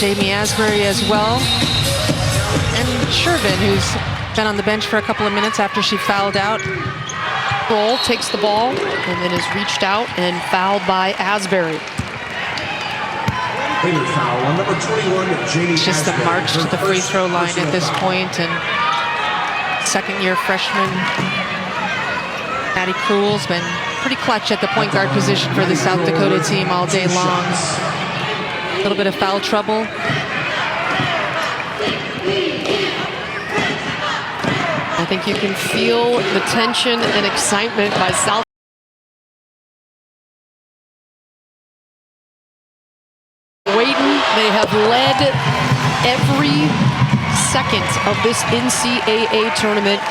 Jamie Asbury as well. And Shervin, who's been on the bench for a couple of minutes after she fouled out. Kroll takes the ball and then is reached out and fouled by Asbury. Baylor foul on number 21, Jamie It's just the Asbury. march to the free throw line at this point, and second-year freshman Maddie Krull's been pretty clutch at the point guard position for the South Dakota team all day long. A little bit of foul trouble. I think you can feel the tension and excitement by South. Waiting, they have led every second of this NCAAA tournament.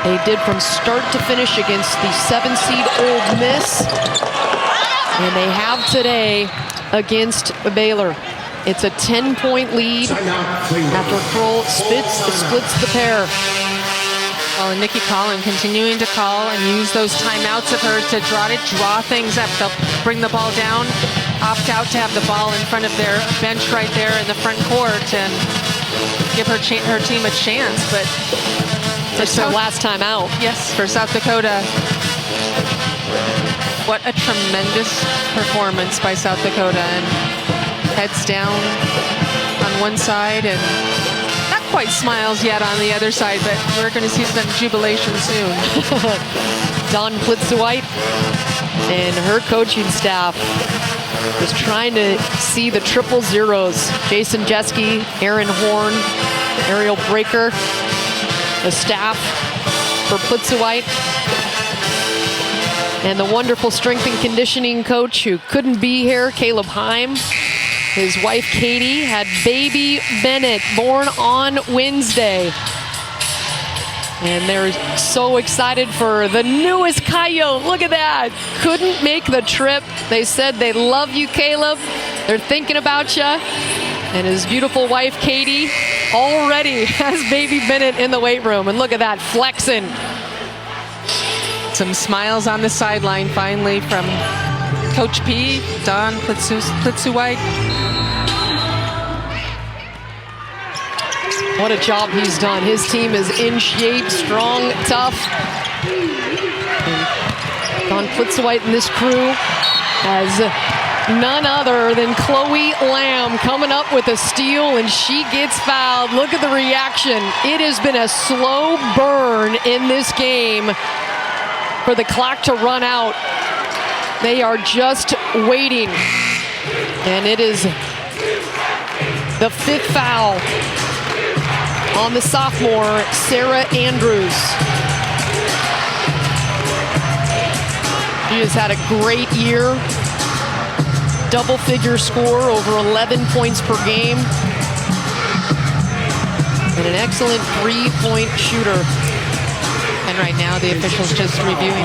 They did from start to finish against the 7-seed Ole Miss. And they have today against Baylor. It's a 10-point lead after Kroll splits the pair. Well, and Nikki Collin continuing to call and use those timeouts of hers to draw things up. They'll bring the ball down, opt out to have the ball in front of their bench right there in the front court and give her team a chance. But it's their last time out. Yes, for South Dakota. What a tremendous performance by South Dakota. And heads down on one side and not quite smiles yet on the other side, but we're going to see some jubilation soon. Dawn Plitzweit and her coaching staff is trying to see the triple zeros. Jason Jeske, Aaron Horn, Ariel Breaker, the staff for Plitzweit. And the wonderful strength and conditioning coach who couldn't be here, Caleb Heim. His wife, Katie, had baby Bennett, born on Wednesday. And they're so excited for the newest coyote. Look at that. Couldn't make the trip. They said they love you, Caleb. They're thinking about you. And his beautiful wife, Katie, already has baby Bennett in the weight room. And look at that, flexing. Some smiles on the sideline finally from Coach P, Dawn Plitzweit. What a job he's done. His team is in shape, strong, tough. And Dawn Plitzweit and this crew has none other than Chloe Lamb coming up with a steal, and she gets fouled. Look at the reaction. It has been a slow burn in this game for the clock to run out. They are just waiting. And it is the 5th foul on the sophomore, Sarah Andrews. She has had a great year. Double-figure score, over 11 points per game. And an excellent three-point shooter. And right now, the officials just reviewing.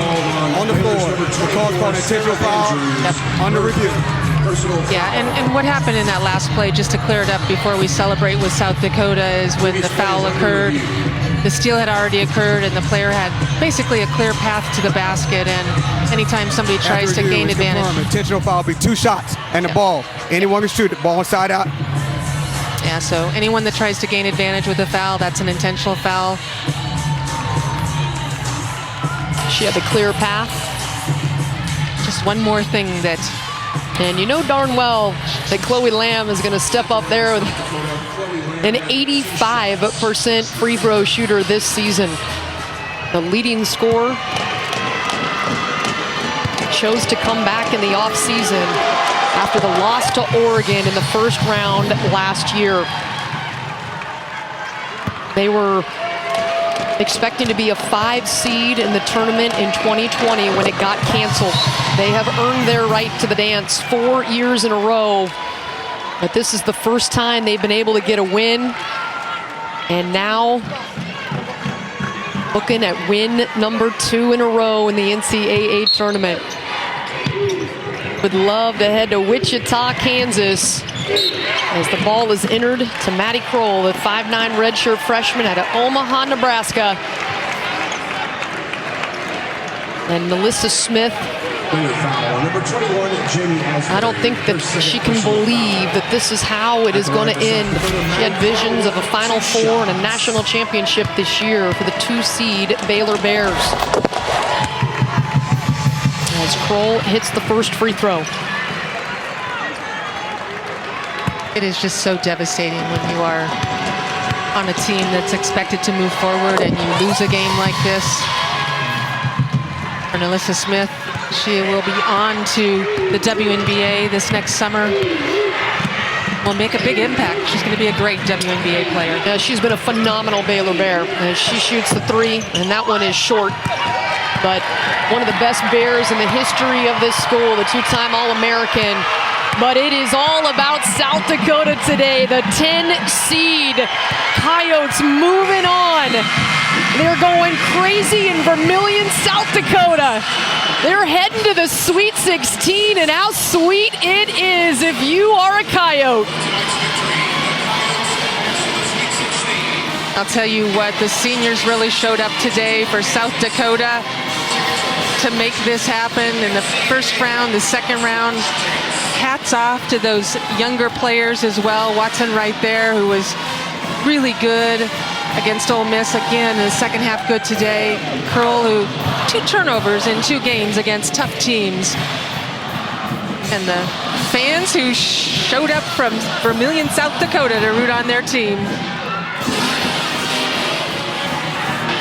On the floor, the call for an intentional foul. Yep. Under review. Yeah, and what happened in that last play, just to clear it up before we celebrate with South Dakota, is when the foul occurred, the steal had already occurred, and the player had basically a clear path to the basket, and anytime somebody tries to gain advantage. Intentional foul will be 2 shots and the ball. Anyone can shoot it, ball inside out. Yeah, so anyone that tries to gain advantage with a foul, that's an intentional foul. She had the clear path. Just one more thing that... And you know darn well that Chloe Lamb is going to step up there with an 85% free throw shooter this season. The leading scorer chose to come back in the offseason after the loss to Oregon in the first round last year. They were expecting to be a 5 seed in the tournament in 2020 when it got canceled. They have earned their right to the dance 4 years in a row, but this is the first time they've been able to get a win. And now looking at win number 2 in a row in the NCAA tournament. Would love to head to Wichita, Kansas, as the ball is entered to Maddie Kroll, the 5'9" redshirt freshman out of Omaha, Nebraska. And Melissa Smith Baylor foul on number 21, Jamie Ashford. I don't think that she can believe that this is how it is going to end. She had visions of a Final Four and a national championship this year for the 2-seed Baylor Bears. As Kroll hits the first free throw. It is just so devastating when you are on a team that's expected to move forward and you lose a game like this. For Alyssa Smith, she will be on to the WNBA this next summer. Will make a big impact. She's going to be a great WNBA player. Yeah, she's been a phenomenal Baylor Bear. She shoots the three, and that one is short. But one of the best Bears in the history of this school, the two-time All-American. But it is all about South Dakota today. The 10-seed Coyotes moving on. They're going crazy in Vermillion, South Dakota. They're heading to the Sweet 16, and how sweet it is if you are a Coyote. I'll tell you what, the seniors really showed up today for South Dakota to make this happen in the first round, the second round. Hats off to those younger players as well. Watson right there, who was really good against Ole Miss. Again, in the second half good today. Kroll, who 2 turnovers in 2 games against tough teams. And the fans who showed up from Vermillion, South Dakota to root on their team.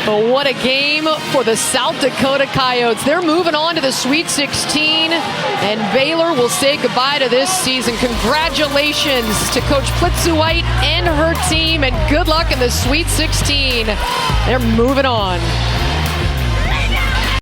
But what a game for the South Dakota Coyotes. They're moving on to the Sweet 16, and Baylor will say goodbye to this season. Congratulations to Coach Plitzuweit and her team, and good luck in the Sweet 16. They're moving on.